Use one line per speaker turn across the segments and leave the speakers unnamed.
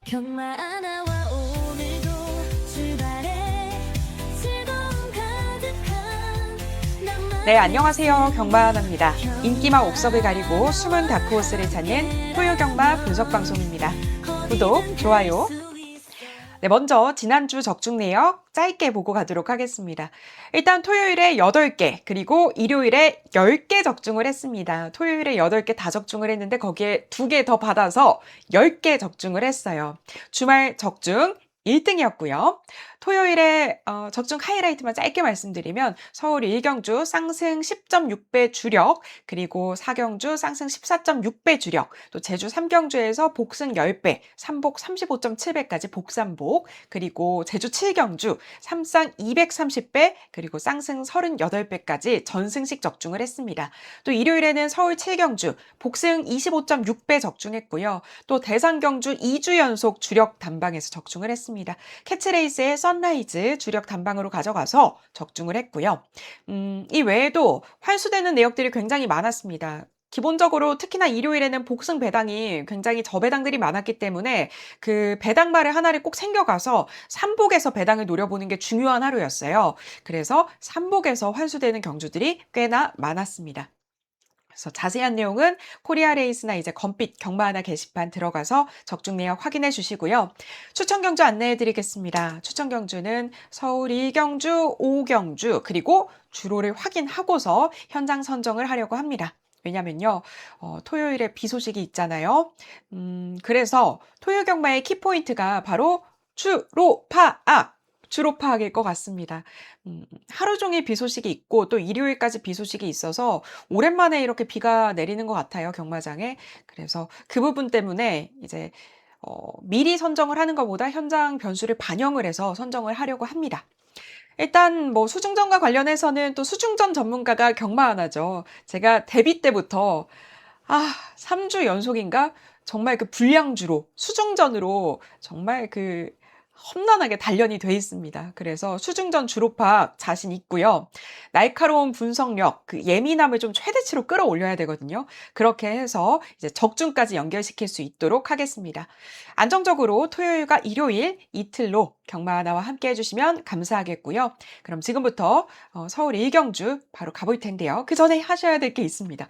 경마 하나와 오늘도 출발해 즐거움 가득한
네, 안녕하세요. 경마하나입니다. 인기마 옥석을 가리고 숨은 다크호스를 찾는 토요경마 분석방송입니다. 구독, 좋아요. 네, 먼저 지난주 적중 내역 짧게 보고 가도록 하겠습니다. 일단 토요일에 8개, 그리고 일요일에 10개 적중을 했습니다. 토요일에 8개 다 적중을 했는데 거기에 2개 더 받아서 10개 적중을 했어요. 주말 적중 1등이었고요. 토요일에 적중 하이라이트만 짧게 말씀드리면 서울 1경주 쌍승 10.6배 주력, 그리고 4경주 쌍승 14.6배 주력, 또 제주 3경주에서 복승 10배, 삼복 35.7배까지 복삼복, 그리고 제주 7경주 삼쌍 230배, 그리고 쌍승 38배까지 전승식 적중을 했습니다. 또 일요일에는 서울 7경주 복승 25.6배 적중했고요. 또 대상경주 2주 연속 주력 단방에서 적중을 했습니다. 캐치레이스의 선라이즈 주력 단방으로 가져가서 적중을 했고요. 이 외에도 환수되는 내역들이 굉장히 많았습니다. 기본적으로 특히나 일요일에는 복승 배당이 굉장히 저배당들이 많았기 때문에 그 배당말을 하나를 꼭 챙겨가서 삼복에서 배당을 노려보는 게 중요한 하루였어요. 그래서 삼복에서 환수되는 경주들이 꽤나 많았습니다. 그래서 자세한 내용은 코리아레이스나 이제 검빛 경마하나 게시판 들어가서 적중 내역 확인해 주시고요. 추천 경주 안내해 드리겠습니다. 추천 경주는 서울 2경주, 5경주, 그리고 주로를 확인하고서 현장 선정을 하려고 합니다. 왜냐면요, 토요일에 비 소식이 있잖아요. 그래서 토요 경마의 키포인트가 바로 주로 파악일 것 같습니다. 하루 종일 비 소식이 있고 또 일요일까지 비 소식이 있어서 오랜만에 이렇게 비가 내리는 것 같아요, 경마장에. 그래서 그 부분 때문에 이제 미리 선정을 하는 것보다 현장 변수를 반영을 해서 선정을 하려고 합니다. 일단 뭐 수중전과 관련해서는 또 수중전 전문가가 경마하나죠. 제가 데뷔 때부터 3주 연속인가? 정말 그 불량주로 수중전으로 정말 그 험난하게 단련이 돼 있습니다. 그래서 수중전 주로파 자신 있고요. 날카로운 분석력, 그 예민함을 좀 최대치로 끌어올려야 되거든요. 그렇게 해서 이제 적중까지 연결시킬 수 있도록 하겠습니다. 안정적으로 토요일과 일요일 이틀로 경마하나와 함께 해주시면 감사하겠고요. 그럼 지금부터 서울 1경주 바로 가볼 텐데요. 그 전에 하셔야 될 게 있습니다.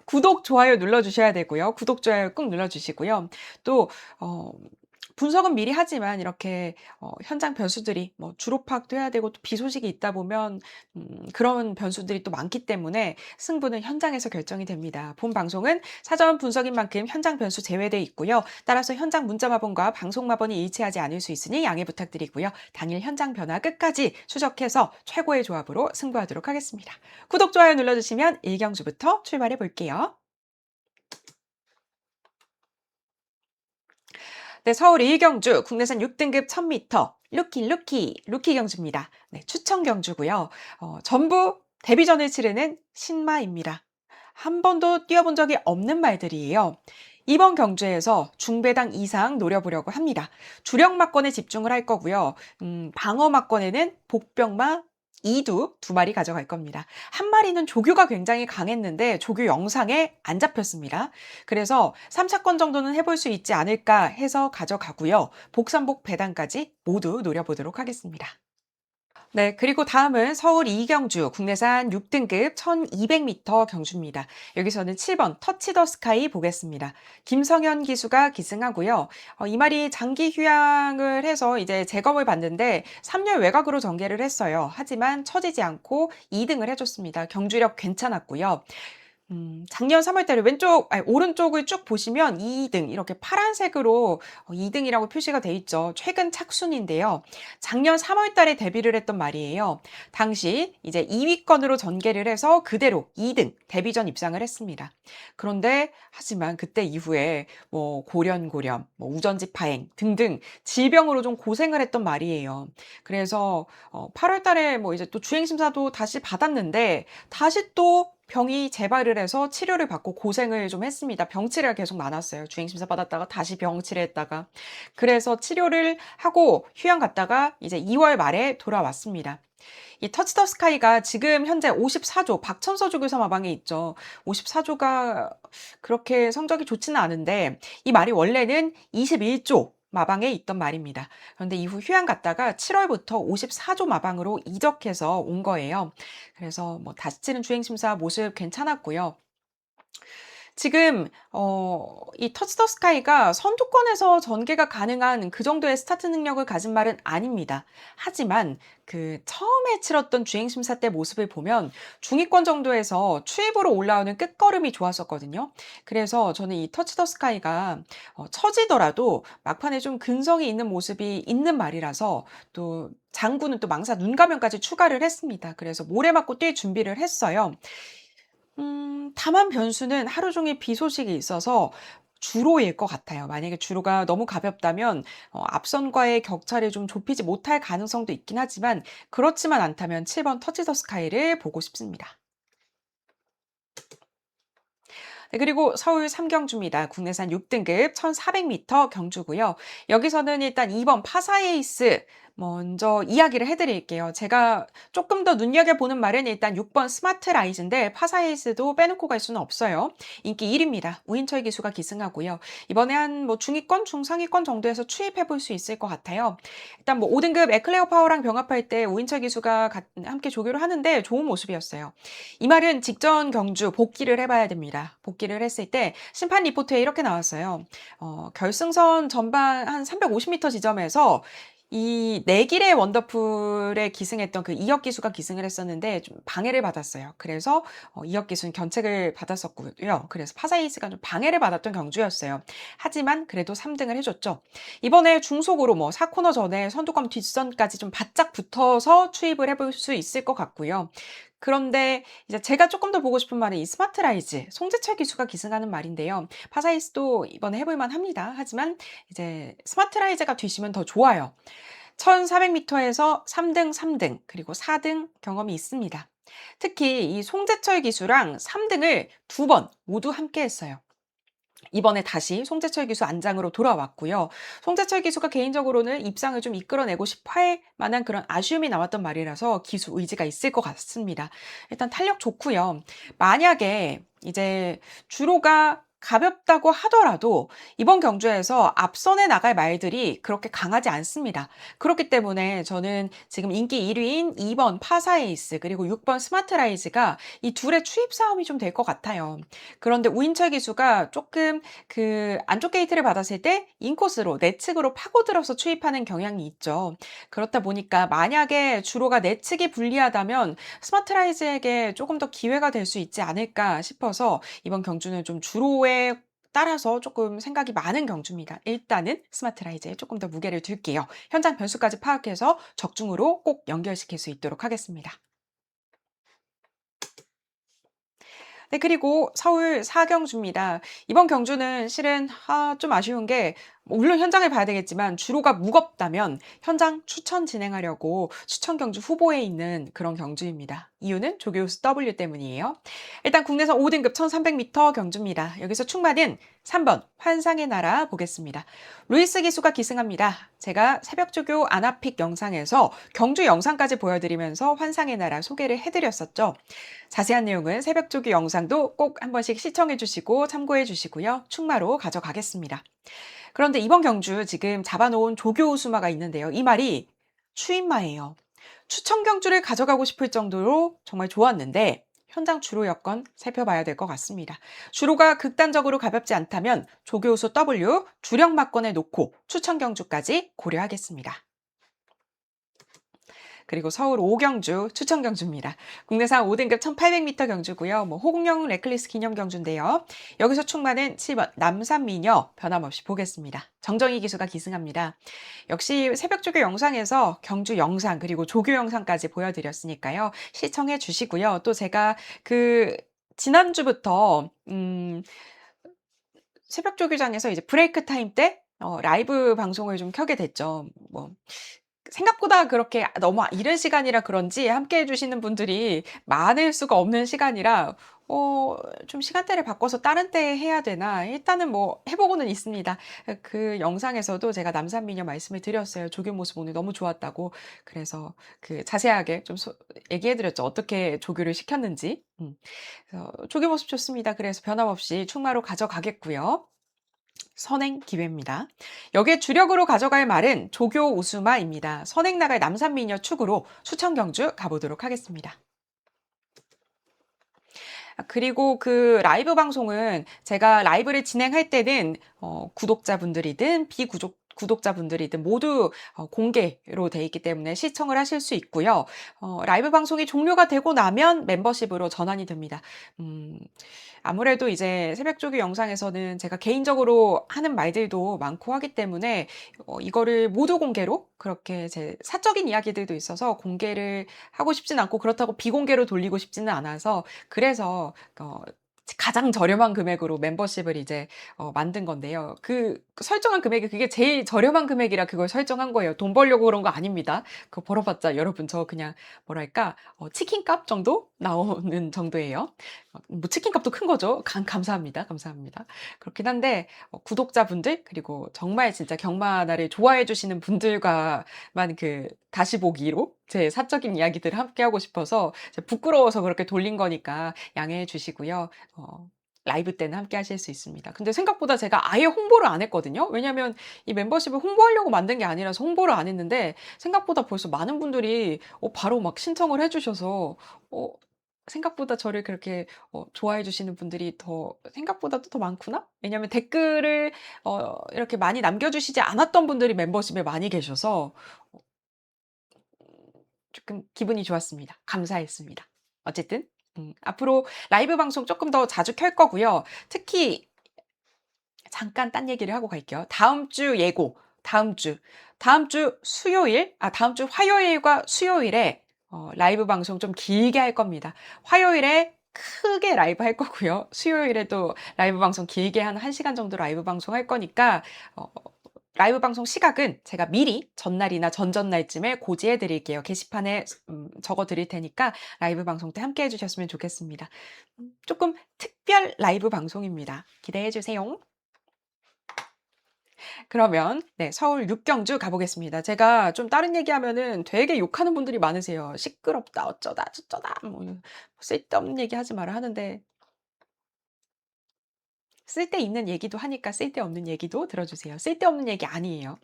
구독, 좋아요 눌러주셔야 되고요. 구독, 좋아요 꾹 눌러주시고요. 또 분석은 미리 하지만 이렇게 현장 변수들이 뭐 주로 파악도 해야 되고 또 비 소식이 있다 보면 그런 변수들이 또 많기 때문에 승부는 현장에서 결정이 됩니다. 본 방송은 사전 분석인 만큼 현장 변수 제외돼 있고요. 따라서 현장 문자마번과 방송마번이 일치하지 않을 수 있으니 양해 부탁드리고요. 당일 현장 변화 끝까지 추적해서 최고의 조합으로 승부하도록 하겠습니다. 구독, 좋아요 눌러주시면 1경주부터 출발해 볼게요. 네, 서울 1경주 국내산 6등급 1000m 루키 경주입니다. 네, 추천 경주고요. 전부 데뷔전을 치르는 신마입니다. 한 번도 뛰어본 적이 없는 말들이에요. 이번 경주에서 중배당 이상 노려보려고 합니다. 주력 막권에 집중을 할 거고요. 방어 막권에는 복병마, 이두 2마리 가져갈 겁니다. 한 마리는 조교가 굉장히 강했는데 조교 영상에 안 잡혔습니다. 그래서 3차권 정도는 해볼 수 있지 않을까 해서 가져가고요. 복삼복 배당까지 모두 노려보도록 하겠습니다. 네, 그리고 다음은 서울 2경주 국내산 6등급 1200m 경주입니다. 여기서는 7번 터치 더 스카이 보겠습니다. 김성현 기수가 기승하고요. 이 말이 장기 휴양을 해서 이제 제검을 받는데 3열 외곽으로 전개를 했어요. 하지만 처지지 않고 2등을 해줬습니다. 경주력 괜찮았고요. 작년 3월 달에 오른쪽을 쭉 보시면 2등, 이렇게 파란색으로 2등이라고 표시가 돼 있죠. 최근 착순인데요. 작년 3월 달에 데뷔를 했던 말이에요. 당시 이제 2위권으로 전개를 해서 그대로 2등, 데뷔전 입상을 했습니다. 그런데, 하지만 그때 이후에 뭐 고련, 뭐 우전지 파행 등등 질병으로 좀 고생을 했던 말이에요. 그래서 8월 달에 뭐 이제 또 주행심사도 다시 받았는데, 다시 또 병이 재발을 해서 치료를 받고 고생을 좀 했습니다. 병치레가 계속 많았어요. 주행심사 받았다가 다시 병치레 했다가. 그래서 치료를 하고 휴양 갔다가 이제 2월 말에 돌아왔습니다. 이 터치 더 스카이가 지금 현재 54조, 박천서 조교사 마방에 있죠. 54조가 그렇게 성적이 좋지는 않은데 이 말이 원래는 21조, 마방에 있던 말입니다. 그런데 이후 휴양 갔다가 7월부터 54조 마방으로 이적해서 온 거예요. 그래서 뭐 다시 치는 주행심사 모습 괜찮았고요. 지금 이 터치 더 스카이가 선두권에서 전개가 가능한 그 정도의 스타트 능력을 가진 말은 아닙니다. 하지만 그 처음에 치렀던 주행심사 때 모습을 보면 중위권 정도에서 추입으로 올라오는 끝걸음이 좋았었거든요. 그래서 저는 이 터치 더 스카이가 처지더라도 막판에 좀 근성이 있는 모습이 있는 말이라서 또 장구는 또 망사 눈가면까지 추가를 했습니다. 그래서 모래 맞고 뛸 준비를 했어요. 다만 변수는 하루 종일 비 소식이 있어서 주로일 것 같아요. 만약에 주로가 너무 가볍다면 앞선과의 격차를 좀 좁히지 못할 가능성도 있긴 하지만 그렇지만 않다면 7번 터치 더 스카이를 보고 싶습니다. 네, 그리고 서울 삼경주입니다. 국내산 6등급 1400m 경주고요. 여기서는 일단 2번 파사에이스 먼저 이야기를 해드릴게요. 제가 조금 더 눈여겨보는 말은 일단 6번 스마트 라이즈인데 파사에이스도 빼놓고 갈 수는 없어요. 인기 1위입니다. 우인철 기수가 기승하고요. 이번에 한 뭐 중위권, 중상위권 정도에서 추입해볼 수 있을 것 같아요. 일단 뭐 5등급 에클레어 파워랑 병합할 때 우인철 기수가 함께 조교를 하는데 좋은 모습이었어요. 이 말은 직전 경주 복귀를 해봐야 됩니다. 복귀를 했을 때 심판 리포트에 이렇게 나왔어요. 결승선 전방 한 350m 지점에서 이 내길의 원더풀에 기승했던 그 이혁 기수가 기승을 했었는데 좀 방해를 받았어요. 그래서 이혁 기수는 견책을 받았었고요. 그래서 파사이스가 좀 방해를 받았던 경주였어요. 하지만 그래도 3등을 해줬죠. 이번에 중속으로 뭐 4코너 전에 선두권 뒷선까지 좀 바짝 붙어서 추입을 해볼 수 있을 것 같고요. 그런데 이제 제가 조금 더 보고 싶은 말은 이 스마트 라이즈, 송재철 기수가 기승하는 말인데요. 파사이스도 이번에 해볼 만합니다. 하지만 이제 스마트 라이즈가 뒤시면 더 좋아요. 1400m에서 3등, 3등, 그리고 4등 경험이 있습니다. 특히 이 송재철 기수랑 3등을 두 번 모두 함께 했어요. 이번에 다시 송재철 기수 안장으로 돌아왔고요. 송재철 기수가 개인적으로는 입상을 좀 이끌어내고 싶어 할 만한 그런 아쉬움이 남았던 말이라서 기수 의지가 있을 것 같습니다. 일단 탄력 좋고요. 만약에 이제 주로가 가볍다고 하더라도 이번 경주에서 앞선에 나갈 말들이 그렇게 강하지 않습니다. 그렇기 때문에 저는 지금 인기 1위인 2번 파사에이스 그리고 6번 스마트라이즈가 이 둘의 추입 싸움이 좀 될 것 같아요. 그런데 우인철 기수가 조금 그 안쪽 게이트를 받았을 때 인코스로 내측으로 파고들어서 추입하는 경향이 있죠. 그렇다 보니까 만약에 주로가 내측이 불리하다면 스마트라이즈에게 조금 더 기회가 될 수 있지 않을까 싶어서 이번 경주는 좀 주로에 따라서 조금 생각이 많은 경주입니다. 일단은 스마트라이즈에 조금 더 무게를 둘게요. 현장 변수까지 파악해서 적중으로 꼭 연결시킬 수 있도록 하겠습니다. 네, 그리고 서울 사경주입니다. 이번 경주는 실은 좀 아쉬운 게 물론 현장을 봐야 되겠지만 주로가 무겁다면 현장 추천 진행하려고 추천 경주 후보에 있는 그런 경주입니다. 이유는 조교수 W 때문이에요. 일단 국내선 5등급 1300m 경주입니다. 여기서 충마는 3번 환상의 나라 보겠습니다. 루이스 기수가 기승합니다. 제가 새벽 조교 아나픽 영상에서 경주 영상까지 보여드리면서 환상의 나라 소개를 해드렸었죠. 자세한 내용은 새벽 조교 영상도 꼭 한 번씩 시청해 주시고 참고해 주시고요. 충마로 가져가겠습니다. 그런데 이번 경주 지금 잡아놓은 조교 수마가 있는데요. 이 말이 추임마예요. 추천 경주를 가져가고 싶을 정도로 정말 좋았는데 현장 주로 여건 살펴봐야 될 것 같습니다. 주로가 극단적으로 가볍지 않다면 조교수 W 주력 막건에 놓고 추천 경주까지 고려하겠습니다. 그리고 서울 5경주 추천 경주입니다. 국내산 5등급 1800m 경주고요. 뭐 호국영 레클리스 기념 경주인데요. 여기서 충마는 7번 남산미녀 변함없이 보겠습니다. 정정희 기수가 기승합니다. 역시 새벽 조교 영상에서 경주 영상 그리고 조교 영상까지 보여드렸으니까요. 시청해 주시고요. 또 제가 그 지난주부터 새벽 조교장에서 이제 브레이크 타임 때 라이브 방송을 좀 켜게 됐죠. 뭐 생각보다 그렇게 너무 이른 시간이라 그런지 함께 해주시는 분들이 많을 수가 없는 시간이라 좀 시간대를 바꿔서 다른 때 해야 되나 일단은 뭐 해보고는 있습니다. 그 영상에서도 제가 남산미녀 말씀을 드렸어요. 조교 모습 오늘 너무 좋았다고. 그래서 그 자세하게 좀 얘기해드렸죠. 어떻게 조교를 시켰는지. 그래서 조교 모습 좋습니다. 그래서 변함없이 충마로 가져가겠고요. 선행 기회입니다. 여기에 주력으로 가져갈 말은 조교 우수마입니다. 선행 나갈 남산미녀 축으로 수천 경주 가보도록 하겠습니다. 그리고 그 라이브 방송은 제가 라이브를 진행할 때는 구독자분들이든 구독자분들이든 모두 공개로 돼 있기 때문에 시청을 하실 수 있고요. 라이브 방송이 종료가 되고 나면 멤버십으로 전환이 됩니다. 아무래도 이제 새벽조교 영상에서는 제가 개인적으로 하는 말들도 많고 하기 때문에 이거를 모두 공개로 그렇게 제 사적인 이야기들도 있어서 공개를 하고 싶진 않고 그렇다고 비공개로 돌리고 싶지는 않아서 그래서 가장 저렴한 금액으로 멤버십을 이제 만든 건데요. 그 설정한 금액이 그게 제일 저렴한 금액이라 그걸 설정한 거예요. 돈 벌려고 그런 거 아닙니다. 그거 벌어봤자 여러분 저 그냥 뭐랄까 치킨값 정도 나오는 정도예요. 뭐 치킨값도 큰 거죠. 감사합니다. 감사합니다. 그렇긴 한데 구독자분들 그리고 정말 진짜 경마나를 좋아해 주시는 분들과만 그 다시 보기로 제 사적인 이야기들을 함께 하고 싶어서 부끄러워서 그렇게 돌린 거니까 양해해 주시고요. 라이브 때는 함께 하실 수 있습니다. 근데 생각보다 제가 아예 홍보를 안 했거든요. 왜냐면 이 멤버십을 홍보하려고 만든 게 아니라서 홍보를 안 했는데 생각보다 벌써 많은 분들이 바로 막 신청을 해주셔서 생각보다 저를 그렇게 좋아해 주시는 분들이 생각보다도 더 많구나? 왜냐면 댓글을 이렇게 많이 남겨주시지 않았던 분들이 멤버십에 많이 계셔서 조금 기분이 좋았습니다. 감사했습니다. 어쨌든 앞으로 라이브 방송 조금 더 자주 켤 거고요. 특히 잠깐 딴 얘기를 하고 갈게요. 다음 주 예고. 다음 주 수요일, 다음 주 화요일과 수요일에 라이브 방송 좀 길게 할 겁니다. 화요일에 크게 라이브 할 거고요. 수요일에도 라이브 방송 길게 한 1시간 정도 라이브 방송 할 거니까 라이브 방송 시각은 제가 미리 전날이나 전전날쯤에 고지해 드릴게요. 게시판에 적어 드릴 테니까 라이브 방송 때 함께 해주셨으면 좋겠습니다. 조금 특별 라이브 방송입니다. 기대해 주세요. 그러면 네, 서울 육경주 가보겠습니다. 제가 좀 다른 얘기하면은 되게 욕하는 분들이 많으세요. 시끄럽다, 어쩌다, 저쩌다, 뭐 쓸데없는 얘기 하지 마라 하는데 쓸데있는 얘기도 하니까 쓸데없는 얘기도 들어주세요. 쓸데없는 얘기 아니에요.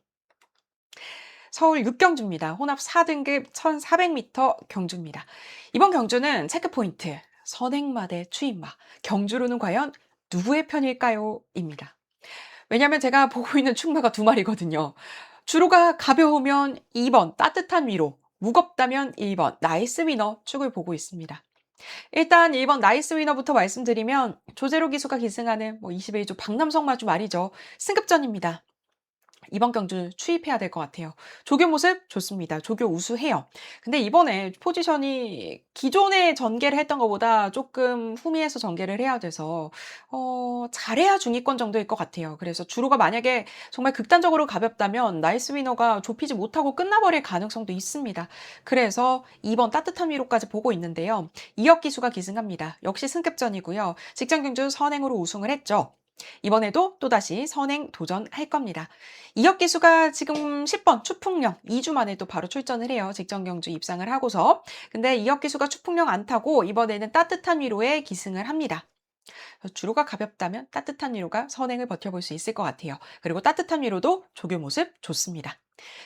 서울 육경주입니다. 혼합 4등급 1400m 경주입니다. 이번 경주는 체크포인트, 선행마 대 추인마. 경주로는 과연 누구의 편일까요? 입니다. 왜냐면 제가 보고 있는 충마가 두 마리거든요. 주로가 가벼우면 2번 따뜻한 위로, 무겁다면 1번 나이스 위너 축을 보고 있습니다. 일단 1번 나이스 위너부터 말씀드리면 조제로 기수가 기승하는 21조 박남성 마주 말이죠. 승급전입니다. 이번 경주 추입해야 될 것 같아요. 조교 모습 좋습니다. 조교 우수해요. 근데 이번에 포지션이 기존에 전개를 했던 것보다 조금 후미에서 전개를 해야 돼서 잘해야 중위권 정도일 것 같아요. 그래서 주로가 만약에 정말 극단적으로 가볍다면 나이스 위너가 좁히지 못하고 끝나버릴 가능성도 있습니다. 그래서 2번 따뜻한 위로까지 보고 있는데요. 이역 기수가 기승합니다. 역시 승급전이고요. 직전 경주 선행으로 우승을 했죠. 이번에도 또다시 선행 도전할 겁니다. 이혁 기수가 지금 10번 추풍령 2주 만에 또 바로 출전을 해요. 직전 경주 입상을 하고서. 근데 이혁 기수가 추풍령 안 타고 이번에는 따뜻한 위로에 기승을 합니다. 주로가 가볍다면 따뜻한 위로가 선행을 버텨볼 수 있을 것 같아요. 그리고 따뜻한 위로도 조교 모습 좋습니다.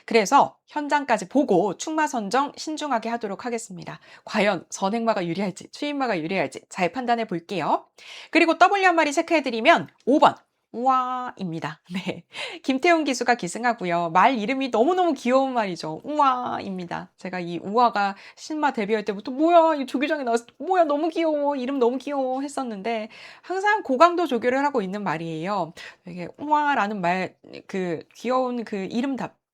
그래서 현장까지 보고 충마 선정 신중하게 하도록 하겠습니다. 과연 선행마가 유리할지 추인마가 유리할지 잘 판단해 볼게요. 그리고 W 한 마리 체크해드리면 5번 우와입니다. 네, 김태훈 기수가 기승하고요. 말 이름이 너무너무 귀여운 말이죠. 우와입니다. 제가 이 우와가 신마 데뷔할 때부터 뭐야 이 조교장에 나왔을 때 뭐야 너무 귀여워 이름 너무 귀여워 했었는데 항상 고강도 조교를 하고 있는 말이에요. 되게 우와라는 말 그 귀여운 그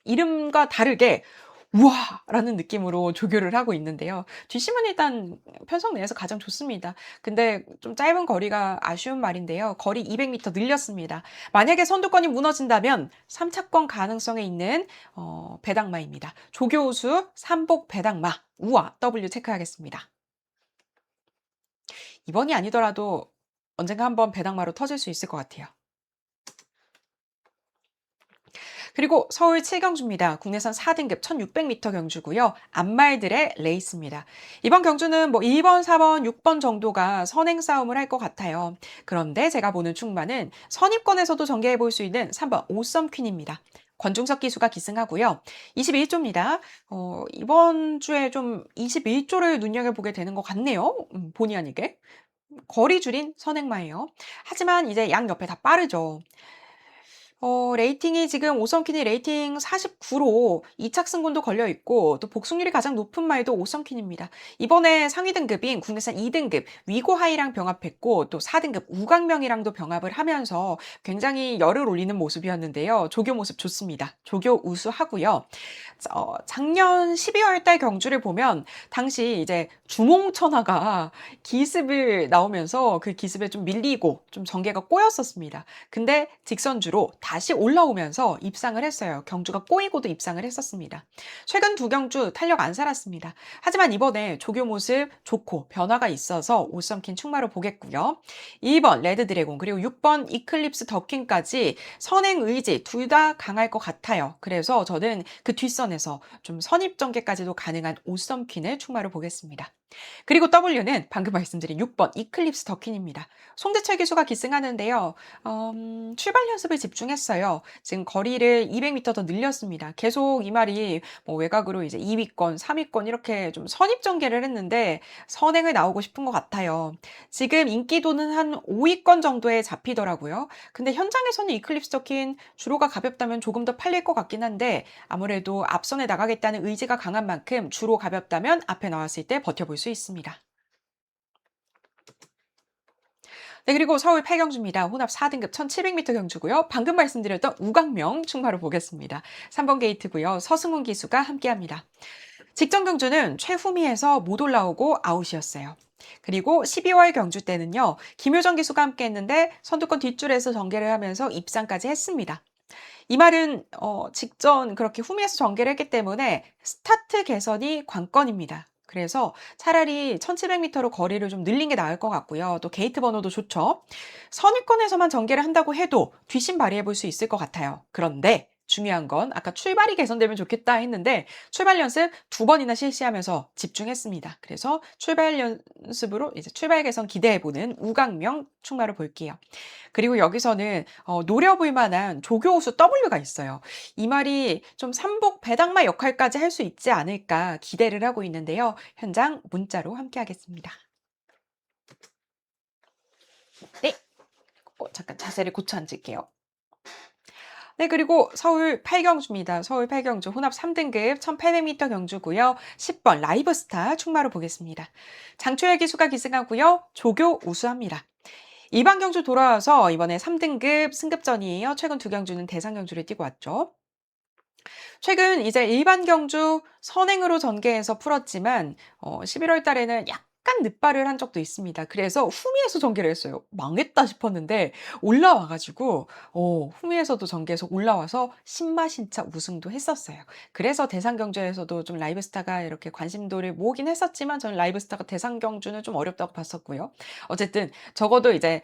이름과 다르게 우와라는 느낌으로 조교를 하고 있는데요. 뒷심은 일단 편성 내에서 가장 좋습니다. 근데 좀 짧은 거리가 아쉬운 말인데요. 거리 200m 늘렸습니다. 만약에 선두권이 무너진다면 3차권 가능성에 있는 배당마입니다. 조교 우수 3복 배당마 우와 W 체크하겠습니다. 이번이 아니더라도 언젠가 한번 배당마로 터질 수 있을 것 같아요. 그리고 서울 7경주입니다. 국내선 4등급 1600m 경주고요. 앞말들의 레이스입니다. 이번 경주는 뭐 1번, 4번, 6번 정도가 선행 싸움을 할 것 같아요. 그런데 제가 보는 충마는 선입권에서도 전개해 볼 수 있는 3번 오썸 퀸입니다. 권중석 기수가 기승하고요. 21조입니다. 이번 주에 좀 21조를 눈여겨보게 되는 것 같네요. 본의 아니게. 거리 줄인 선행마예요. 하지만 이제 양 옆에 다 빠르죠. 레이팅이 지금 오성퀸이 레이팅 49로 이착승군도 걸려 있고 또 복승률이 가장 높은 말도 오성퀸입니다. 이번에 상위 등급인 국내산 2등급 위고하이랑 병합했고 또 4등급 우광명이랑도 병합을 하면서 굉장히 열을 올리는 모습이었는데요. 조교 모습 좋습니다. 조교 우수하고요. 작년 12월 달 경주를 보면 당시 이제 주몽천하가 기습을 나오면서 그 기습에 좀 밀리고 좀 전개가 꼬였었습니다. 근데 직선주로 다시 올라오면서 입상을 했어요. 경주가 꼬이고도 입상을 했었습니다. 최근 두 경주 탄력 안 살았습니다. 하지만 이번에 조교 모습 좋고 변화가 있어서 오썸킨 충마로 보겠고요. 2번 레드 드래곤 그리고 6번 이클립스 더킹까지 선행 의지 둘 다 강할 것 같아요. 그래서 저는 그 뒷선에서 좀 선입 전개까지도 가능한 오썸퀸을 충마로 보겠습니다. 그리고 W는 방금 말씀드린 6번 이클립스 더퀸입니다. 송대철 기수가 기승하는데요. 출발 연습을 집중했어요. 지금 거리를 200m 더 늘렸습니다. 계속 이 말이 뭐 외곽으로 이제 2위권, 3위권 이렇게 좀 선입 전개를 했는데 선행을 나오고 싶은 것 같아요. 지금 인기도는 한 5위권 정도에 잡히더라고요. 근데 현장에서는 이클립스 더퀸 주로가 가볍다면 조금 더 팔릴 것 같긴 한데 아무래도 앞선에 나가겠다는 의지가 강한 만큼 주로 가볍다면 앞에 나왔을 때 버텨볼 수 있습니다. 네, 그리고 서울 8경주입니다. 혼합 4등급 1700m 경주고요. 방금 말씀드렸던 우광명 충마로 보겠습니다. 3번 게이트고요. 서승훈 기수가 함께합니다. 직전 경주는 최후미에서 못 올라오고 아웃이었어요. 그리고 12월 경주 때는요. 김효정 기수가 함께했는데 선두권 뒷줄에서 전개를 하면서 입상까지 했습니다. 이 말은 직전 그렇게 후미에서 전개를 했기 때문에 스타트 개선이 관건입니다. 그래서 차라리 1700m로 거리를 좀 늘린 게 나을 것 같고요. 또 게이트 번호도 좋죠. 선입권에서만 전개를 한다고 해도 뒷심 발휘해 볼 수 있을 것 같아요. 그런데 중요한 건 아까 출발이 개선되면 좋겠다 했는데 출발 연습 2번이나 실시하면서 집중했습니다. 그래서 출발 연습으로 이제 출발 개선 기대해 보는 우강명 충마를 볼게요. 그리고 여기서는 노려볼 만한 조교우수 W가 있어요. 이 말이 좀 삼복 배당마 역할까지 할 수 있지 않을까 기대를 하고 있는데요. 현장 문자로 함께 하겠습니다. 네. 잠깐 자세를 고쳐 앉을게요. 네, 그리고 서울 8경주입니다. 서울 8경주 혼합 3등급 1800m 경주고요. 10번 라이브스타 충마로 보겠습니다. 장초열 기수가 기승하고요. 조교 우수합니다. 일반 경주 돌아와서 이번에 3등급 승급전이에요. 최근 두 경주는 대상 경주를 뛰고 왔죠. 최근 이제 일반 경주 선행으로 전개해서 풀었지만 11월 달에는 약간 늦발을 한 적도 있습니다. 그래서 후미에서 전개를 했어요. 망했다 싶었는데 올라와 가지고 후미에서도 전개해서 올라와서 신마신차 우승도 했었어요. 그래서 대상 경주에서도 좀 라이브스타가 이렇게 관심도를 모으긴 했었지만 저는 라이브스타가 대상 경주는 좀 어렵다고 봤었고요. 어쨌든 적어도 이제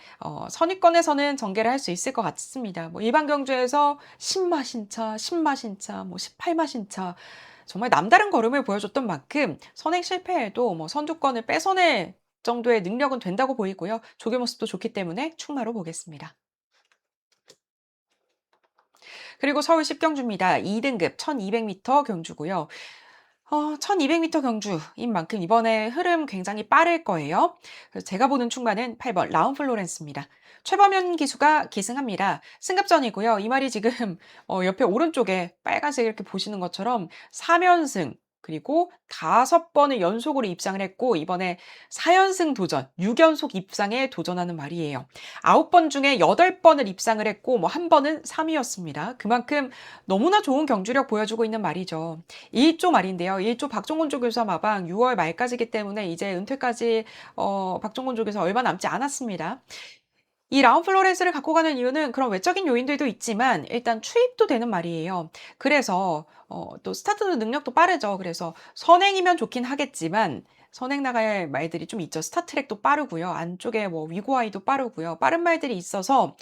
선입권에서는 전개를 할 수 있을 것 같습니다. 뭐 일반 경주에서 신마신차, 신마신차, 뭐 18마신차 정말 남다른 걸음을 보여줬던 만큼 선행 실패에도 뭐 선두권을 뺏어낼 정도의 능력은 된다고 보이고요. 조교 모습도 좋기 때문에 충마로 보겠습니다. 그리고 서울 10경주입니다. 2등급 1200m 경주고요. 1200m 경주인 만큼 이번에 흐름 굉장히 빠를 거예요. 그래서 제가 보는 충마는 8번 라운 플로렌스입니다. 최범현 기수가 기승합니다. 승급전이고요. 이 말이 지금 옆에 오른쪽에 빨간색 이렇게 보시는 것처럼 3연승 그리고 5번을 연속으로 입상을 했고 이번에 4연승 도전, 6연속 입상에 도전하는 말이에요. 9번 중에 8번을 입상을 했고 뭐 한 번은 3위였습니다. 그만큼 너무나 좋은 경주력 보여주고 있는 말이죠. 1조 말인데요. 1조 박종곤 조교사 마방 6월 말까지기 때문에 이제 은퇴까지 박종곤 조교사 얼마 남지 않았습니다. 이 라운 플로렌스를 갖고 가는 이유는 그런 외적인 요인들도 있지만 일단 추입도 되는 말이에요. 그래서 또 스타트 능력도 빠르죠. 그래서 선행이면 좋긴 하겠지만 선행 나갈 말들이 좀 있죠. 스타트랙도 빠르고요. 안쪽에 뭐 위고아이도 빠르고요. 빠른 말들이 있어서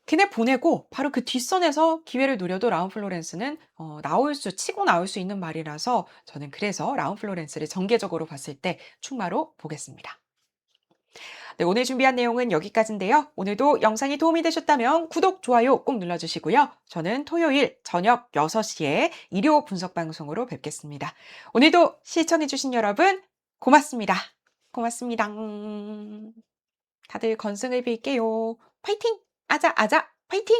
걔네 보내고 바로 그 뒷선에서 기회를 노려도 라운 플로렌스는 치고 나올 수 있는 말이라서 저는 그래서 라운 플로렌스를 전개적으로 봤을 때 충마로 보겠습니다. 네, 오늘 준비한 내용은 여기까지인데요. 오늘도 영상이 도움이 되셨다면 구독, 좋아요 꼭 눌러주시고요. 저는 토요일 저녁 6시에 일요 분석 방송으로 뵙겠습니다. 오늘도 시청해주신 여러분 고맙습니다. 고맙습니다. 다들 건승을 빌게요. 파이팅! 아자, 아자, 파이팅!